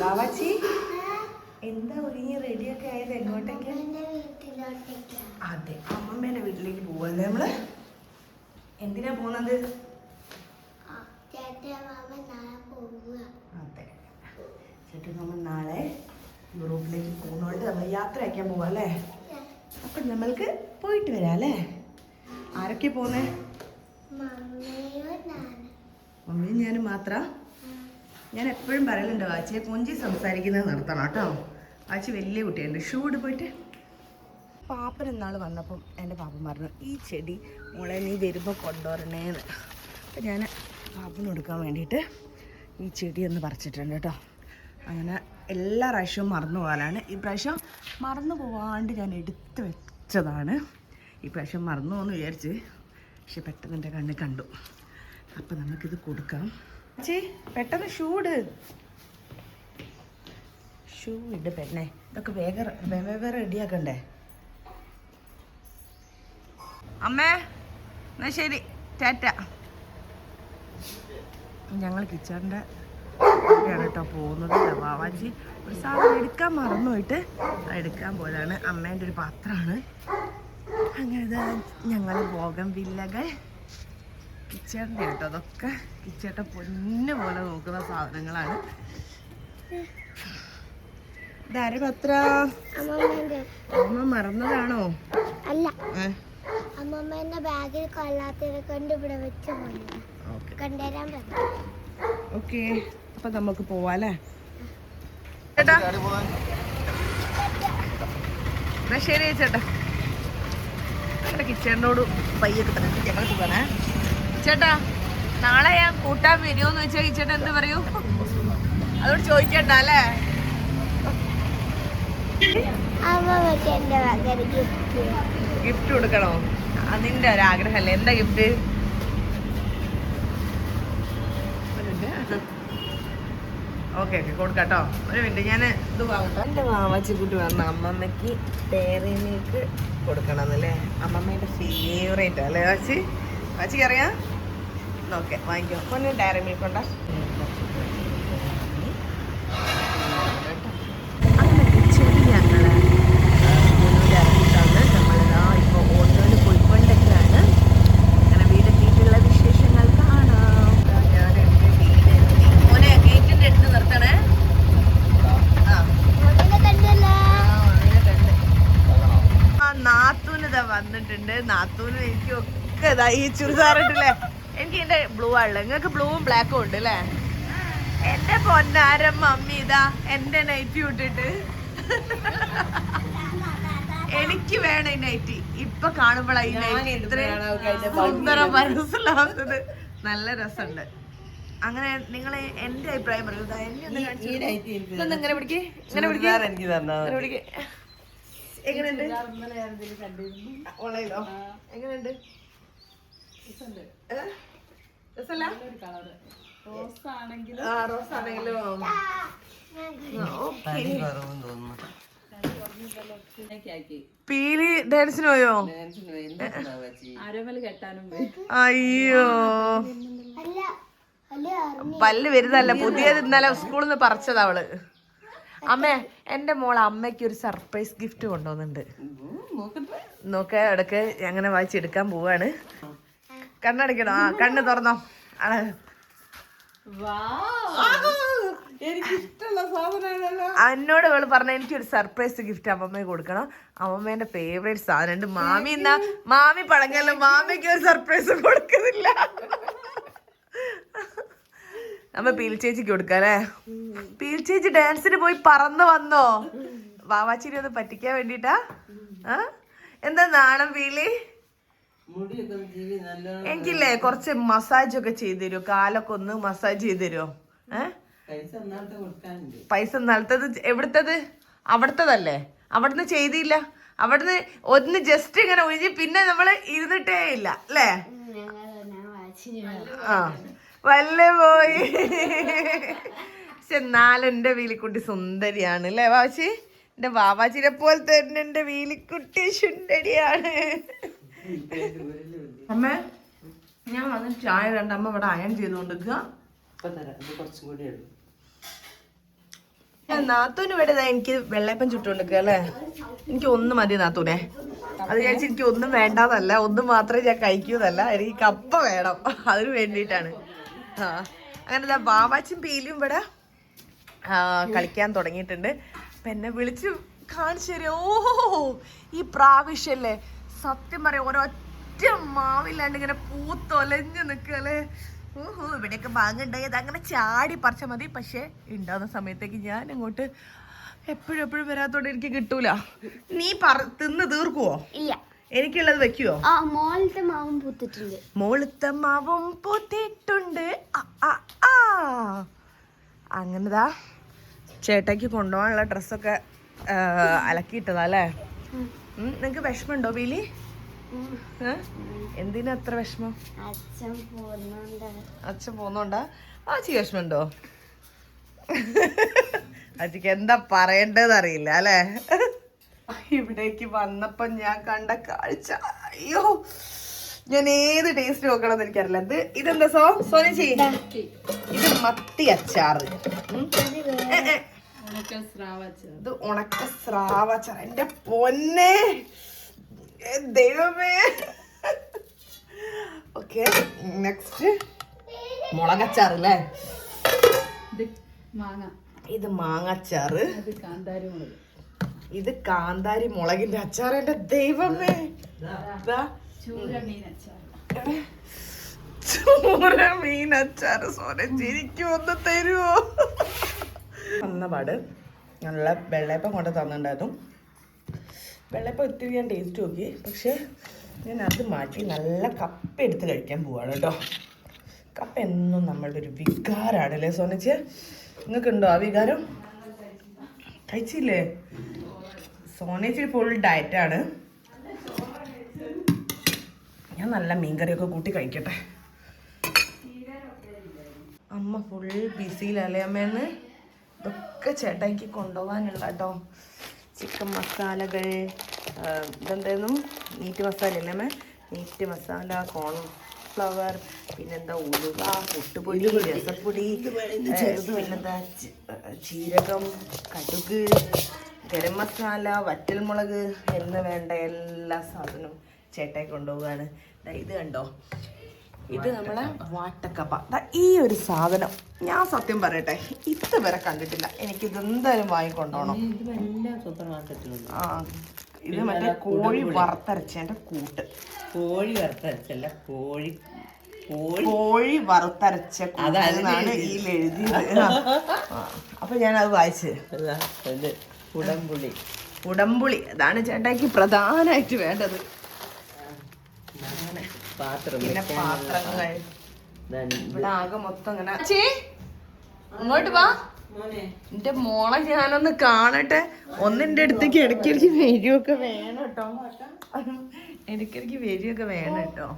ബാവാച്ചി എന്താ ഒരുങ്ങി റെഡിയൊക്കെ ആയത്? എങ്ങോട്ടേക്ക്? അതെ, അമ്മമ്മേന്റെ വീട്ടിലേക്ക് പോവല്ലേ നമ്മള്? എന്തിനാ പോകുന്നത്? അതെ, ചേട്ടൻ നമ്മൾ നാളെ യൂറോപ്പിലേക്ക് പോകുന്നോണ്ട് നമ്മൾ യാത്ര അയക്കാൻ പോവാ അല്ലേ? അപ്പൊ നമ്മൾക്ക് പോയിട്ട് വരാം അല്ലേ? ആരൊക്കെ പോന്നേ? മമ്മിയും ഞാനും മാത്രം. ഞാൻ എപ്പോഴും പറയലുണ്ട് വാച്ചിയെ കൊഞ്ചി സംസാരിക്കുന്നത് നിർത്തണം കേട്ടോ. വാച്ചി വലിയ കുട്ടിയുണ്ട്. ഷൂ ഇട്ട് പോയിട്ട്. പാപ്പൻ എന്നാൾ വന്നപ്പം എൻ്റെ പാപ്പൻ പറഞ്ഞു ഈ ചെടി മോളെ നീ വരുമ്പോൾ കൊണ്ടുവരണേന്ന്. അപ്പം ഞാൻ പാപ്പന് കൊടുക്കാൻ വേണ്ടിയിട്ട് ഈ ചെടി ഒന്ന് പറിച്ചിട്ടുണ്ട് കേട്ടോ. അങ്ങനെ എല്ലാ പ്രാവശ്യവും മറന്നു പോകാനാണ്. ഈ പ്രാവശ്യം മറന്നു പോവാണ്ട് ഞാൻ എടുത്ത് വെച്ചതാണ്. ഈ പ്രാവശ്യം മറന്നു പോകുമെന്ന് വിചാരിച്ച്, പക്ഷെ പെട്ടെന്ന് എൻ്റെ കണ്ണിൽ കണ്ടു. അപ്പം നമുക്കിത് കൊടുക്കാം. ചേ പെട്ടെന്ന് ഷൂ ഇട് പെണ്ണേ. ഇതൊക്കെ വേഗം റെഡിയാക്കണ്ടേ? അമ്മേ എന്നാ ശരി, ടാറ്റ. ഞങ്ങൾ കിച്ചണിൻ്റെ ആണ് കേട്ടോ പോകുന്നത്. വാവാച്ചി ഒരു സാധനം എടുക്കാൻ മറന്നു പോയിട്ട് എടുക്കാൻ പോയതാണ്. അമ്മേൻ്റെ ഒരു പാത്രമാണ്. അങ്ങനെ ഞങ്ങൾ പോകാൻ വില്ലകൾ കിച്ചേട്ടൻ്റെ കേട്ടോ. അതൊക്കെ കിച്ചേട്ട പൊന്നു പോലെ നോക്കുന്ന സാധനങ്ങളാണ്. ഇതാരെ പത്ര? അമ്മ മറന്നതാണോ? അല്ല, അമ്മമ്മേന്റെ ബാഗിൽ കൊല്ലാത്തിനെ കൊണ്ട് ഇവിടെ വെച്ച് കൊണ്ടുവരാൻ പറ്റും. ഓക്കെ, അപ്പൊ നമുക്ക് പോവാല്ലേ ചേട്ടാ? എന്നാ ശരി ചേട്ടാ. ഞങ്ങളുടെ കിച്ചേട്ടനോട് പയ്യൊക്കെ തന്നെ ഞങ്ങൾ പോകാനേ. ചേട്ടാ നാളെ ഞാൻ കൂട്ടാൻ വരുമോന്ന് വെച്ചാൽ കിച്ചേട്ടൻ എന്ത് പറയൂ? അതോട് ചോദിക്കണ്ട അല്ലേ? ഗിഫ്റ്റ് കൊടുക്കണോ? അതിന്റെ ഒരാഗ്രഹമല്ലേ? എന്താ ഗിഫ്റ്റ്? ഓക്കെ കൊടുക്കാട്ടോ. ഒരു മിനിറ്റ്, ഞാൻ ഇത് വാങ്ങട്ടെ. എൻ്റെ വാവാച്ചിക്കുട്ടി പറഞ്ഞ അമ്മമ്മയ്ക്ക് ഡയറി മിൽക്ക് കൊടുക്കണം എന്നല്ലേ? അമ്മമ്മയുടെ ഫേവറേറ്റ് അല്ലേ വാച്ചി? വാച്ചിക്ക് അറിയാം. ഓക്കെ വാങ്ങിക്കോ. പൊന്നു ഡയറി മിൽക്ക് ഉണ്ടോ? അങ്ങനെ ചെടി ഞങ്ങൾ ഇറങ്ങിയിട്ടാണ്. നമ്മളിതാ ഇപ്പോൾ ഓട്ടോയിൽ പോയിക്കൊണ്ടൊക്കെയാണ്. അങ്ങനെ വീടെത്തിയിട്ടുള്ള വിശേഷങ്ങൾ കാണാം. ഞാൻ എൻ്റെ വീട് മോനെ ഗേറ്റിൻ്റെ അടുത്ത് നിർത്തണേ. നാത്തൂനിതാ വന്നിട്ടുണ്ട്. നാത്തൂന് എനിക്കൊക്കെ ഇതാ ഈ ചുരിദാറിട്ടില്ലേ? എനിക്ക് ഇതിന്റെ ബ്ലൂ ആണല്ലോ. നിങ്ങൾക്ക് ബ്ലൂവും ബ്ലാക്കും ഉണ്ട് അല്ലേ? എന്റെ പൊന്നാരം മമ്മി ഇതാ എന്റെ നൈറ്റി ഇട്ടിട്ട്. എനിക്ക് വേണം ഈ നൈറ്റി. ഇപ്പൊ കാണുമ്പോഴാണ് ഈ നൈറ്റി ഇത്രയും സുന്ദരം മനസ്സിലാവുന്നത്. നല്ല രസമുണ്ട്. അങ്ങനെ നിങ്ങൾ എന്റെ അഭിപ്രായം പറയൂ. ഇങ്ങനെ പിടിക്കേ, ഇങ്ങനെ പിടിക്കേ. എങ്ങനെയുണ്ട്? ഓൺലൈനോ? എങ്ങനെയുണ്ട്? റോസ് ആണെങ്കിലും പീലി ഡാൻസിന് പോയോ? അയ്യോ, പല്ല് വരുന്നല്ല, പുതിയത് ഇന്നലെ സ്കൂളിൽ നിന്ന് പറിച്ചത് അവള്. അമ്മേ, എന്റെ മോൾ അമ്മയ്ക്ക് ഒരു സർപ്രൈസ് ഗിഫ്റ്റ് കൊണ്ടുവന്നുണ്ട്. നോക്ക ഇടക്ക് അങ്ങനെ വായിച്ചെടുക്കാൻ പോവാണ്. കണ്ണടയ്ക്കണോ? ആ കണ്ണ് തുറന്നോ. എന്നോട് അവള് പറഞ്ഞ എനിക്കൊരു സർപ്രൈസ് ഗിഫ്റ്റ് അമ്മമ്മ കൊടുക്കണം. അമ്മമ്മേന്റെ ഫേവറേറ്റ് സാധനം ഉണ്ട്. മാമി എന്നാ മാമി പടങ്ങല്ലോ, മാമിക്ക് ഒരു സർപ്രൈസ് കൊടുക്കുന്നില്ല. നമ്മ പീൽ ചേച്ചിക്ക് കൊടുക്കല്ലേ? പീൽ ചേച്ചി ഡാൻസിന് പോയി പറന്ന് വന്നോ? വാവാച്ചിനെ ഒന്ന് പറ്റിക്കാൻ വേണ്ടിട്ടാ? എന്താ നാണം പീലി? എനിക്കില്ലേ കുറച്ച് മസാജ് ഒക്കെ ചെയ്ത് തരുമോ? കാലൊക്കെ ഒന്ന് മസാജ് ചെയ്ത് തരുമോ? പൈസ നാളത്തത് എവിടുത്തത്? അവിടുത്തതല്ലേ? അവിടുന്ന് ചെയ്തില്ല. അവിടുന്ന് ഒന്ന് ജസ്റ്റ് ഇങ്ങനെ ഒഴിഞ്ഞ് പിന്നെ നമ്മള് ഇരുന്നിട്ടേ ഇല്ല അല്ലേ? ആ വല്ല പോയി. പക്ഷെ എന്നാലും എന്റെ വീലിക്കുട്ടി സുന്ദരിയാണ് അല്ലേ വാവാച്ചി? എന്റെ വാവാച്ചിനെ പോലെ തന്നെ എന്റെ വീലിക്കുട്ടി സുന്ദരിയാണ്. അമ്മ ഞാൻ വന്ന് ചായ കണ്ട അമ്മ ഇവിടെ അയൺ ചെയ്തുകൊണ്ടിരിക്കുക. നാത്തൂന് ഇവിടെ എനിക്ക് വെള്ളയപ്പം ചുട്ടുകൊണ്ടിരിക്കുക അല്ലേ. എനിക്ക് ഒന്ന് മതി നാത്തൂനെ. അത് കഴിച്ച് എനിക്ക് ഒന്നും വേണ്ടാന്നല്ല, ഒന്നും മാത്രമേ ഞാൻ കഴിക്കൂന്നല്ല, എനിക്ക് കപ്പ വേണം. അതിന് വേണ്ടിയിട്ടാണ്. അങ്ങനെ ബാബാച്ചും പീലിയും ഇവിടെ കളിക്കാൻ തുടങ്ങിയിട്ടുണ്ട്. അപ്പം എന്നെ വിളിച്ച് കാണിച്ചു തരും. ഓഹോ, ഈ പ്രാവശ്യല്ലേ സത്യം പറയാം ഒരൊറ്റ മാവില്ലാണ്ട് ഇങ്ങനെ പൂത്തൊലഞ്ഞു നിൽക്കല്ലേ. ഓഹോ, ഇവിടെയൊക്കെ മാങ്ങുണ്ടായത് അങ്ങനെ ചാടി പറിച്ചാൽ മതി. പക്ഷേ ഉണ്ടാകുന്ന സമയത്തേക്ക് ഞാൻ അങ്ങോട്ട് എപ്പോഴും വരാത്തോണ്ട് എനിക്ക് കിട്ടൂല. നീ തിന്ന് തീർക്കുവോ? ഇല്ല, എനിക്കുള്ളത് വെക്കുവോ? മോളത്തെ മാവും പൂത്തിട്ടുണ്ട്. മോളത്തെ മാവും പൂത്തിട്ടുണ്ട്. അങ്ങനെതാ ചേട്ടയ്ക്ക് കൊണ്ടുപോകാനുള്ള ഡ്രസ്സൊക്കെ അലക്കിയിട്ടതാ അല്ലേ. നിങ്ങക്ക് വിഷമമുണ്ടോ ബീലി? എന്തിനാ അത്ര വിഷമം? അച്ഛൻ പോന്നോണ്ടാ? ആച്ചി വിഷമമുണ്ടോ? അച്ഛക്ക് എന്താ പറയേണ്ടതെന്ന് അറിയില്ല അല്ലേ. ഇവിടേക്ക് വന്നപ്പോ ഞാൻ കണ്ട കാഴ്ച, അയ്യോ, ഞാൻ ഏത് ടേസ്റ്റ് നോക്കണമെന്ന് എനിക്കറിയില്ല. ഇതെന്താ സോനച്ചി? ഇത് മത്തി അച്ചാറ്. ഇത് ഉണക്ക സ്രാവച്ചാർ. എന്റെ പൊന്നെ ദൈവമേ. ഓക്കെ, നെക്സ്റ്റ് മുളകച്ചാറല്ലേ. ഇത് മാങ്ങച്ചാറ്. ഇത് കാന്താരി മുളകിന്റെ അച്ചാർ. എന്റെ ദൈവമേ, ചൂര മീൻ അച്ചാറ്. സോനച്ചി എനിക്ക് ഒന്ന് തരുവോ? വന്നപാട് നല്ല വെള്ളയപ്പം കൊണ്ട് തന്നിട്ടുണ്ടായിരുന്നു. വെള്ളയപ്പം ഒത്തിരി ഞാൻ ടേസ്റ്റ് നോക്കി, പക്ഷേ ഞാൻ അത് മാറ്റി നല്ല കപ്പ എടുത്ത് കഴിക്കാൻ പോവാണ് കേട്ടോ. കപ്പ എന്നും നമ്മളുടെ ഒരു വികാരമാണല്ലേ സോനച്ചി? നിങ്ങൾക്കുണ്ടോ ആ വികാരം? കഴിച്ചില്ലേ? സോനച്ചി ഫുൾ ഡയറ്റാണ്. ഞാൻ നല്ല മീൻകറിയൊക്കെ കൂട്ടി കഴിക്കട്ടെ. അമ്മ ഫുൾ ബിസിയിലല്ലേ അമ്മേന്ന്. ഇതൊക്കെ ചേട്ടാ എനിക്ക് കൊണ്ടുപോകാനുള്ള കേട്ടോ. ചിക്കൻ മസാലകൾ, ഇതെന്തായിരുന്നു, മീറ്റ് മസാല അല്ലേ അമ്മ? മീറ്റ് മസാല, കോൺഫ്ലവർ, പിന്നെന്താ ഉലുവ, പുട്ടുപൊടി, രസപ്പൊടി, പിന്നെന്താ ജീരകം, കടുക്, ഗരം മസാല, വറ്റൽമുളക് എന്ന് വേണ്ട എല്ലാ സാധനവും ചേട്ടായി കൊണ്ടുപോവുകയാണ്. ഇത് കണ്ടോ, ഇത് നമ്മളെ വാട്ടക്കപ്പ. ഈ ഒരു സാധനം ഞാൻ സത്യം പറയട്ടെ ഇതുവരെ കണ്ടിട്ടില്ല. എനിക്കിത് എന്തായാലും വാങ്ങിക്കൊണ്ടോണം. ആ, ഇത് മറ്റേ കോഴി വറുത്തരച്ചതിന്റെ കൂട്ട്. കോഴി വറുത്തരച്ചല്ല, കോഴി വറുത്തരച്ച കൂട്ടാണ് ഇതിൽ എഴുതിയത്. അപ്പൊ ഞാനത് വായിച്ച്. ഉടമ്പുളി അതാണ് ചേട്ടായിക്ക് പ്രധാനമായിട്ട് വേണ്ടത്. പിന്നെ പാത്രങ്ങൾ ഇവിടെ ആകെ മൊത്തം ഇങ്ങനെ. അങ്ങോട്ട് വാ, എന്റെ മോളെ ഞാനൊന്ന് കാണട്ടെ. ഒന്നിന്റെ അടുത്തേക്ക് ഇടയ്ക്കിടയ്ക്ക് വരികയൊക്കെ വേണം കേട്ടോ. ഇടയ്ക്കിടയ്ക്ക് വരികയൊക്കെ വേണം കേട്ടോ.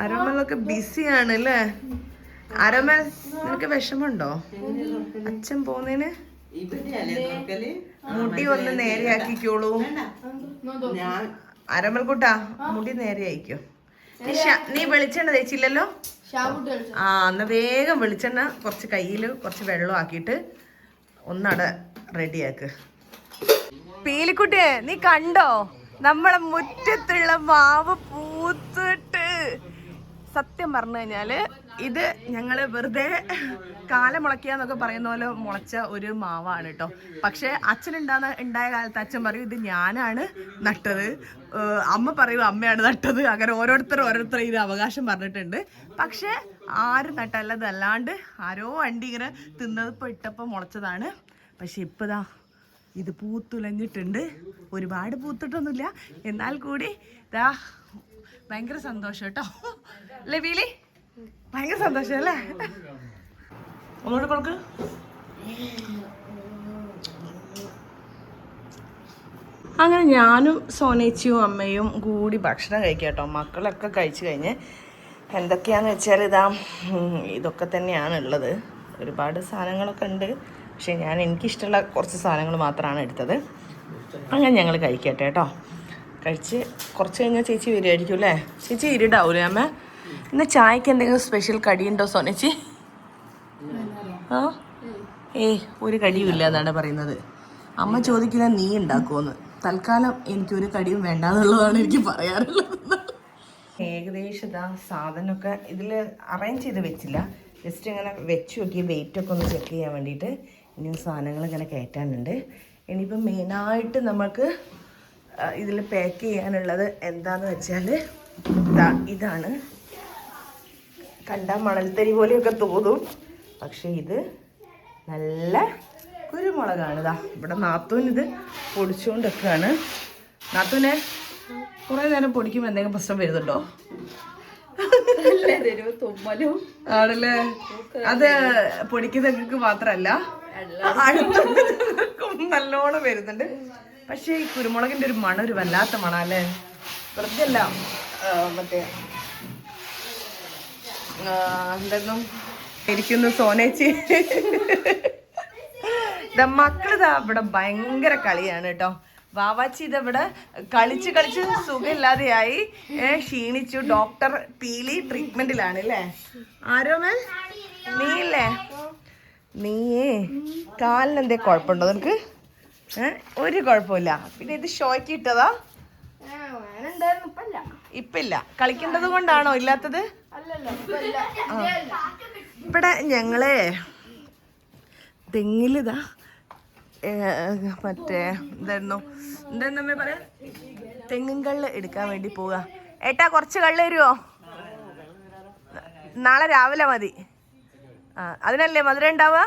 ആരോമലൊക്കെ ബിസിയാണ് അല്ലേ. ആരോമൽ, നിനക്ക് വിഷമുണ്ടോ അച്ഛൻ പോന്നേന്? മുടി ഒന്ന് നേരെയാക്കിക്കോളൂ. ആരോമൽക്കുട്ടാ, മുടി നേരെ ആയിക്കോ. നീ വെളിച്ചെണ്ണ തേച്ചില്ലല്ലോ? എന്നാ വേഗം വെളിച്ചെണ്ണ കുറച്ച് കയ്യിൽ കുറച്ച് വെള്ളം ആക്കിയിട്ട് ഒന്നട റെഡിയാക്ക്. പീലിക്കുട്ടിയെ നീ കണ്ടോ നമ്മളെ മുറ്റത്തുള്ള മാവ് പൂത്തിട്ട്? സത്യം പറഞ്ഞു കഴിഞ്ഞാല് ഇത് ഞങ്ങള് വെറുതെ കാലം മുളയ്ക്കാന്നൊക്കെ പറയുന്ന പോലെ മുളച്ച ഒരു മാവാണ് കേട്ടോ. പക്ഷെ ഉണ്ടായ കാലത്ത് അച്ഛൻ പറയും ഇത് ഞാനാണ് നട്ടത്, അമ്മ പറയും അമ്മയാണ് നട്ടത്. അങ്ങനെ ഓരോരുത്തർ ഇത് അവകാശം പറഞ്ഞിട്ടുണ്ട്. പക്ഷെ ആരും നട്ടല്ലത്, അല്ലാണ്ട് ആരോ വണ്ടി ഇങ്ങനെ തിന്നപ്പോൾ ഇട്ടപ്പോൾ മുളച്ചതാണ്. പക്ഷെ ഇപ്പതാ ഇത് പൂത്തുലഞ്ഞിട്ടുണ്ട്. ഒരുപാട് പൂത്തിട്ടൊന്നുമില്ല, എന്നാൽ കൂടി ഇതാ ഭയങ്കര സന്തോഷം കേട്ടോ. അല്ലേ വീലി? ഭയങ്കര സന്തോഷം അല്ലേ? ഒന്നുകൂടെ കൊടുക്ക്. അങ്ങനെ ഞാനും സോനേച്ചിയും അമ്മയും കൂടി ഭക്ഷണം കഴിക്കാം കേട്ടോ. മക്കളൊക്കെ കഴിച്ചു കഴിഞ്ഞ് എന്തൊക്കെയാണെന്ന് വെച്ചാൽ ഇതൊക്കെ തന്നെയാണ് ഉള്ളത്. ഒരുപാട് സാധനങ്ങളൊക്കെ ഉണ്ട്, പക്ഷേ എനിക്കിഷ്ടമുള്ള കുറച്ച് സാധനങ്ങൾ മാത്രമാണ് എടുത്തത്. അങ്ങനെ ഞങ്ങൾ കഴിക്കട്ടെ കേട്ടോ. കഴിച്ച് കുറച്ച് കഴിഞ്ഞാൽ ചേച്ചി വരുമായിരിക്കും അല്ലേ? ചേച്ചി ഇരുടാവൂലേ അമ്മ? ഇന്ന് ചായക്ക് എന്തെങ്കിലും സ്പെഷ്യൽ കടിയുണ്ടോ സോനച്ചി? ഒരു കടിയും ഇല്ല എന്നാണ് പറയുന്നത്. അമ്മ ചോദിക്കുന്നത് നീ ഉണ്ടാക്കുമെന്ന്. തൽക്കാലം എനിക്കൊരു കടിയും വേണ്ടാന്നുള്ളതാണ് എനിക്ക് പറയാറുള്ളത്. ഏകദേശം ഇതാ സാധനമൊക്കെ ഇതിൽ അറേഞ്ച് ചെയ്ത് വെച്ചില്ല, ജസ്റ്റ് ഇങ്ങനെ വെച്ച് നോക്കി വെയിറ്റൊക്കെ ഒന്ന് ചെക്ക് ചെയ്യാൻ വേണ്ടിയിട്ട്. ഇനി സാധനങ്ങൾ ഇങ്ങനെ കയറ്റാനുണ്ട്. ഇനിയിപ്പം മെയിനായിട്ട് നമുക്ക് ഇതിൽ പാക്ക് ചെയ്യാനുള്ളത് എന്താണെന്ന് വെച്ചാൽ ഇതാണ്. കണ്ടാൽ മണൽത്തരി പോലെയൊക്കെ തോന്നും, പക്ഷേ ഇത് നല്ല കുരുമുളകാണ്. ഇതാ ഇവിടെ നാത്തൂൻ ഇത് പൊടിച്ചുകൊണ്ടൊക്കെയാണ്. നാത്തൂനെ കുറേ നേരം പൊടിക്കുമ്പോൾ എന്തെങ്കിലും പ്രശ്നം വരുന്നുണ്ടോ? ആണല്ലേ, അത് പൊടിക്കുന്നതൊക്കെ മാത്രമല്ല അടുത്തും നല്ലോണം വരുന്നുണ്ട്. പക്ഷേ ഈ കുരുമുളകിൻ്റെ ഒരു മണം ഒരു വല്ലാത്ത മണം അല്ലേ. വെറുതെ അല്ല, മറ്റേ എന്തായിരുന്നു ഇരിക്കുന്നു സോനേച്ചി. മക്കളിതാ ഇവിടെ ഭയങ്കര കളിയാണ് കേട്ടോ. വാവാച്ചി ഇതവിടെ കളിച്ച് കളിച്ച് സുഖമില്ലാതെയായി, ക്ഷീണിച്ചു. ഡോക്ടർ പീലി ട്രീറ്റ്മെന്റിലാണ് അല്ലേ. ആരോമേ നീയല്ലേ, നീയേ കാലിന് എന്തേ കുഴപ്പമുണ്ടോ നിനക്ക്? ഒരു കുഴപ്പമില്ല. പിന്നെ ഇത് ഷോയ്ക്ക് ഇട്ടതാ? ഇപ്പില്ല, കളിക്കേണ്ടത് കൊണ്ടാണോ ഇല്ലാത്തത്? ഇവിടെ ഞങ്ങളെ തെങ്ങിലിതാ മറ്റേ എന്തായിരുന്നു പറയാ, തെങ്ങും കള്ള് എടുക്കാൻ വേണ്ടി പോവുക. ഏട്ടാ കുറച്ച് കള്ള് തരുമോ? നാളെ രാവിലെ മതി. അതിനല്ലേ മധുരം ഉണ്ടാവുക?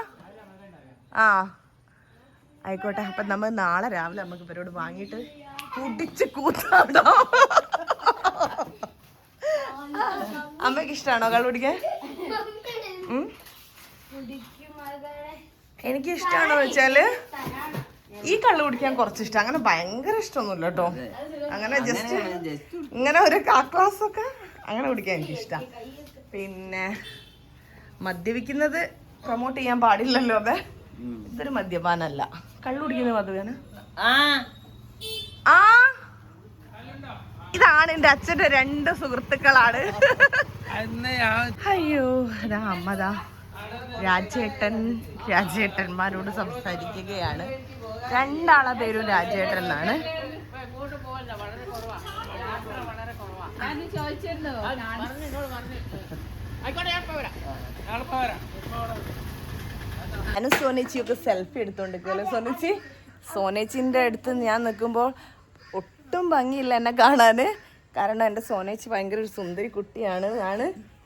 ആയിക്കോട്ടെ. അപ്പം നമ്മൾ നാളെ രാവിലെ നമുക്ക് ഇവരോട് വാങ്ങിയിട്ട് കുടിച്ച് കൂത്താടോ. അമ്മയ്ക്ക് ഇഷ്ടമാണോ കള്ള് കുടിക്കാൻ? എനിക്ക് ഇഷ്ടമാണോ വെച്ചാല് ഈ കള്ള് കുടിക്കാൻ കുറച്ച് ഇഷ്ടം. അങ്ങനെ ഭയങ്കര ഇഷ്ടമൊന്നുമില്ല കേട്ടോ. അങ്ങനെ ജസ്റ്റ് ഇങ്ങനെ ഒരു ക്ലാസ് ഒക്കെ അങ്ങനെ കുടിക്കാൻ എനിക്ക് ഇഷ്ടം. പിന്നെ മദ്യപിക്കുന്നത് പ്രൊമോട്ട് ചെയ്യാൻ പാടില്ലല്ലോ. അതെ, ഇതൊരു മദ്യപാനല്ല. കള്ളു കുടിക്കുന്നത് മദ്യപാന. ഇതാണ് എൻ്റെ അച്ഛൻ്റെ 2 സുഹൃത്തുക്കളാണ്. അയ്യോ, അതാ അമ്മതാ രാജേട്ടന്മാരോട് സംസാരിക്കുകയാണ്. 2 ആളെ പേരും രാജേട്ടൻ എന്നാണ്. ഞാനും സോനേച്ചിയൊക്കെ സെൽഫി എടുത്തോണ്ടിരിക്കുമല്ലോ. സോനേച്ചിന്റെ അടുത്ത് ഞാൻ നിൽക്കുമ്പോൾ ഒട്ടും ഭംഗിയില്ല എന്നെ കാണാന്. കാരണം എൻ്റെ സോനേച്ചി ഭയങ്കര ഒരു സുന്ദരി കുട്ടിയാണ്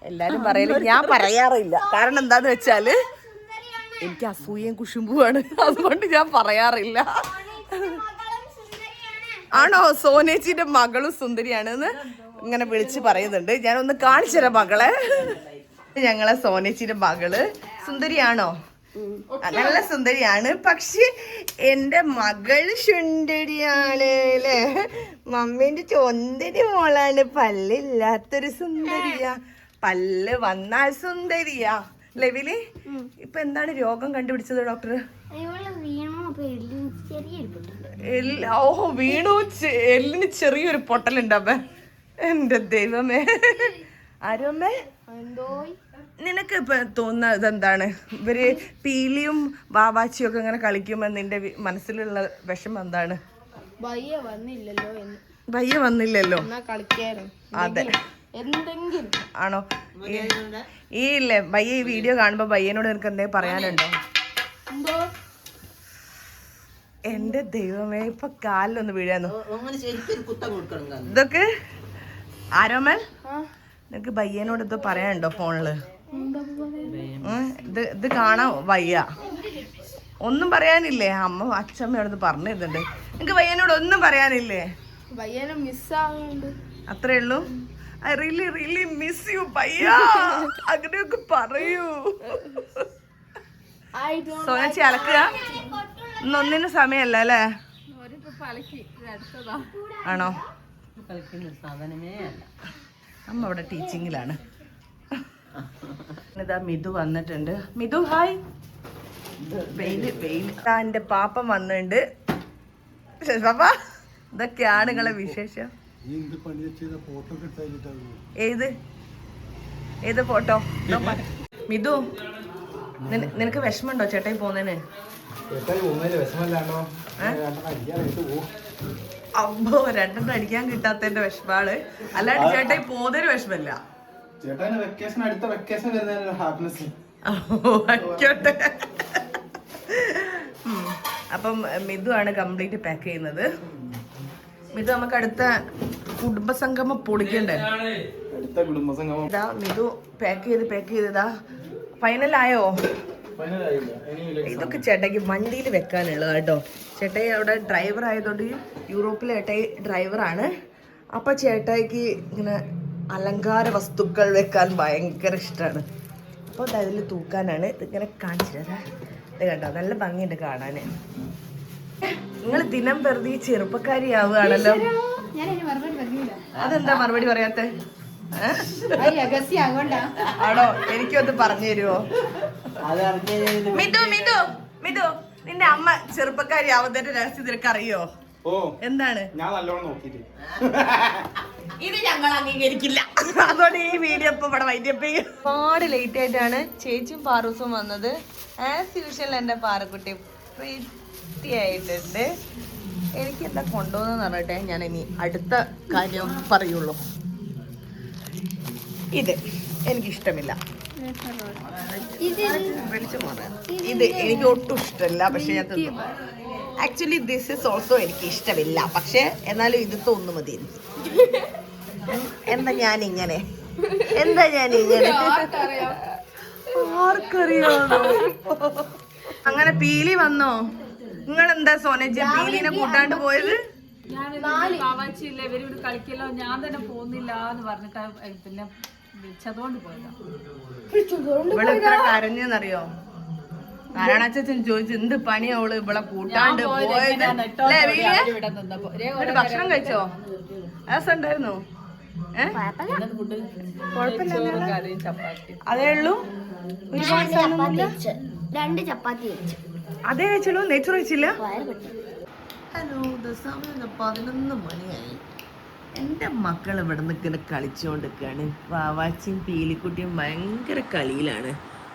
എല്ലാരും പറയല്. ഞാൻ പറയാറില്ല, കാരണം എന്താന്ന് വെച്ചാല് എനിക്ക് അസൂയയും കുശുമ്പുമാണ്, അതുകൊണ്ട് ഞാൻ പറയാറില്ല. ആണോ? സോനേച്ചിന്റെ മകളും സുന്ദരിയാണെന്ന് ഇങ്ങനെ വിളിച്ച് പറയുന്നുണ്ട്. ഞാനൊന്ന് കാണിച്ചു തരാം മകളെ. ഞങ്ങളെ സോനേച്ചിന്റെ മകള് സുന്ദരിയാണോ? നല്ല സുന്ദരിയാണ്. പക്ഷെ എൻ്റെ മകള് സുന്ദരിയാണ് അല്ലേ. മമ്മീന്റെ ചൊന്ദരി മോളാണ്. പല്ലില്ലാത്തൊരു സുന്ദരിയാ, പല്ല് വന്നാൽ സുന്ദരിയാ. ലെവില് ഇപ്പൊ എന്താണ് രോഗം കണ്ടുപിടിച്ചത് ഡോക്ടർ? വീണു, എല്ലിന് ചെറിയൊരു പൊട്ടലുണ്ടമ്മേ. എന്റെ ദൈവമേ. ആരോമേ, നിനക്ക് ഇപ്പൊ തോന്നുന്നത് ഇതെന്താണ്? ഇവര് പീലിയും വാവാച്ചിയും ഒക്കെ ഇങ്ങനെ കളിക്കുമ്പോ നിന്റെ മനസ്സിലുള്ള വിഷമം എന്താണ്? ഭയ്യ വന്നില്ലല്ലോ. അതെ, ആണോ? ഈ ഇല്ലേ ഭയ്യ ഈ വീഡിയോ കാണുമ്പോ ഭയ്യനോട് നിനക്ക് എന്തേ പറയാനുണ്ടോ? എന്റെ ദൈവമേ, ഇപ്പൊ കാലിലൊന്ന് വീഴാന്നു. ഇതൊക്കെ ആരോമൽ, നിനക്ക് ഭയ്യനോട് ഇത് പറയാനുണ്ടോ ഫോണില്? ഇത് കാണാൻ വയ്യ, ഒന്നും പറയാനില്ലേ? അച്ഛമ്മയോടത് പറഞ്ഞിരുന്നുണ്ട്. നിനക്ക് ഭയ്യനോട് ഒന്നും പറയാനില്ലേ? അത്രേ ഉള്ളൂ. I really really miss you ഭയ്യ. അങ്ങനെയൊക്കെ പറയൂ. സോനച്ചി അലക്കുക ഒന്നിനും സമയല്ല അല്ലേ? ആണോ? അമ്മ ഇവിടെ ടീച്ചിങ്ങിലാണ്. ഇതാ മിതു വന്നിട്ടുണ്ട്. മിതു ഹായ്. എന്റെ പാപ്പൻ വന്നിട്ടുണ്ട്. പാപ്പ, ഇതൊക്കെയാണ് നിങ്ങളെ വിശേഷം. ഏത് ഫോട്ടോ? മിതു നിനക്ക് വിഷമമുണ്ടോ ചേട്ടായി പോന്നേന്? അമ്പോ രണ്ടെണ്ണം അടിക്കാൻ കിട്ടാത്തതിന്റെ വിഷമാണ്, അല്ലാണ്ട് ചേട്ടായി പോന്നേന് വിഷമല്ല. ആയിക്കോട്ടെ. അപ്പം മിതു ആണ് കംപ്ലീറ്റ് പാക്ക് ചെയ്യുന്നത്. മിതു നമുക്ക് അടുത്ത കുടുംബസംഗമം പൊളിക്കണ്ടേ? ഇതാ മിതു പാക്ക് ചെയ്തതാ. ഫൈനലായോ? ഇതൊക്കെ ചേട്ടായിക്ക് വണ്ടിയിൽ വെക്കാനുള്ളത് കേട്ടോ. ചേട്ടായി അവിടെ ഡ്രൈവർ ആയതുകൊണ്ട് യൂറോപ്പിലെ ചേട്ടായി ഡ്രൈവറാണ്. അപ്പൊ ചേട്ടായിക്ക് ഇങ്ങനെ അലങ്കാര വസ്തുക്കൾ വെക്കാൻ ഭയങ്കര ഇഷ്ടമാണ്. അപ്പോൾ അതിൽ തൂക്കാനാണ് ഇതിങ്ങനെ കാണിച്ചത്. ഇത് കണ്ടോ, നല്ല ഭംഗിയുണ്ട് കാണാൻ. നിങ്ങൾ ദിനം പ്രതി ചെറുപ്പക്കാരിയാവുകയാണല്ലോ. അതെന്താ മറുപടി പറയാത്ത? ആണോ? എനിക്കൊന്ന് പറഞ്ഞു തരുമോ? മിതു മിതു മിതു നിന്റെ അമ്മ ചെറുപ്പക്കാരി ആവുന്നതിന്റെ രഹസ്യം നിനക്ക് അറിയോ? എന്താണ്? ഞാൻ നല്ലോണം നോക്കിട്ട് ഇത് ഞങ്ങൾ അംഗീകരിക്കില്ല. അതുകൊണ്ട് ഈ വീഡിയോ ഇപ്പൊ ഇവിടെ വൈദ്യപ്പ ഒരുപാട് ലേറ്റ് ആയിട്ടാണ് ചേച്ചിയും പാറൂസും വന്നത്. ആസ് യൂഷ്വൽ എന്റെ പാറക്കുട്ടി പ്രീതി ആയിട്ടുണ്ട്. എനിക്ക് എന്താ കൊണ്ടുപോകുന്ന പറഞ്ഞിട്ടേ ഞാൻ ഇനി അടുത്ത കാര്യം പറയുള്ളൂ. ഇത് എനിക്കിഷ്ടമില്ല. ഇത് എനിക്ക് ഒട്ടും ഇഷ്ടമല്ല. പക്ഷെ ഞാൻ തിന്നു. ആക്ച്വലി ദിസ് ഇസ് ഓൾസോ എനിക്ക് ഇഷ്ടമില്ല. പക്ഷെ എന്നാലും ഇത് ഒന്ന് മതി എനിക്ക്. എന്താ ഞാനിങ്ങനെ ആർക്കറിയാമോ? അങ്ങനെ പീലി വന്നോ? നിങ്ങൾ എന്താ സോനജ പീലിനെ കൂട്ടാണ്ട് പോയത്? ബാവാച്ചില്ല, ഇവരിവിടെ കളിക്കല്ലോ, ഞാൻ തന്നെ പോകുന്നില്ല എന്ന് പറഞ്ഞിട്ട് പിന്നെ വിളിച്ചതുകൊണ്ട് പോയതാ. ഇവിടെ ഇത്ര കരഞ്ഞെന്നറിയോ? നാരായണച്ചൻ ചോദിച്ചു എന്ത് പണിയാ അവള് ഇവിടെ കൂട്ടാണ്ട് പോയത്. ഭക്ഷണം കഴിച്ചോ? ഉണ്ടായിരുന്നോ? അതേ ഉള്ളൂ. രണ്ട് ചപ്പാത്തി വെച്ചു. അതേ കഴിച്ചുള്ളൂ, നെയ്ച്ചോറ് കഴിച്ചില്ല. ഹലോ, സമയം 11 മണിയായി. എൻ്റെ മക്കൾ ഇവിടെ നിൽക്കുന്ന കളിച്ചുകൊണ്ടിരിക്കുകയാണ്. വാവാച്ചിയും പീലിക്കുട്ടിയും ഭയങ്കര കളിയിലാണ്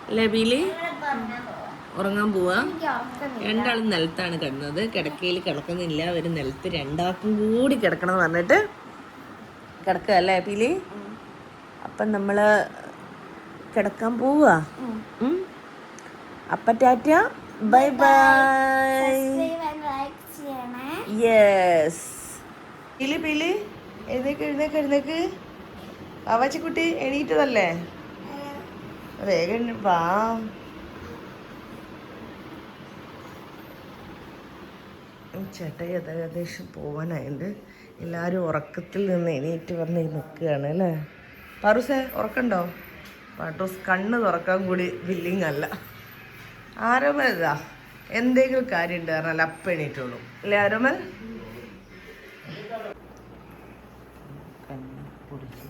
അല്ലേ? പീലി ഉറങ്ങാൻ പോവാ. രണ്ടാളും നിലത്താണ് കിടന്നത്. കിടക്കയിൽ കിടക്കുന്നില്ല. അവർ നിലത്ത് രണ്ടാൾക്കും കൂടി കിടക്കണം എന്ന് പറഞ്ഞിട്ട് കിടക്കുക അല്ലേ പീലി? അപ്പം നമ്മള് കിടക്കാൻ പോവാ. അപ്പ ടാറ്റ, ബൈ ബൈ. യെസ്. പീലി പീലി എഴുന്നേക്ക്. വാവാച്ചിക്കുട്ടി എണീറ്റതല്ലേ? വേഗം വാ. ചേട്ടായി ഏകദേശം പോവാനായിട്ട് എല്ലാവരും ഉറക്കത്തിൽ നിന്ന് എണീറ്റ് പറഞ്ഞ് നിൽക്കുകയാണ് അല്ലേ? പാറൂസേ ഉറക്കണ്ടോ? പാട്ടൂസ് കണ്ണ് തുറക്കാൻ കൂടി വില്ലിങ് അല്ല. ആരോമൽ ഇതാ എന്തെങ്കിലും കാര്യം ഉണ്ട് പറഞ്ഞാൽ അപ്പം എണീറ്റുള്ളൂ അല്ലേ ആരോമൽ? കണ്ണ് പൊടിച്ചു.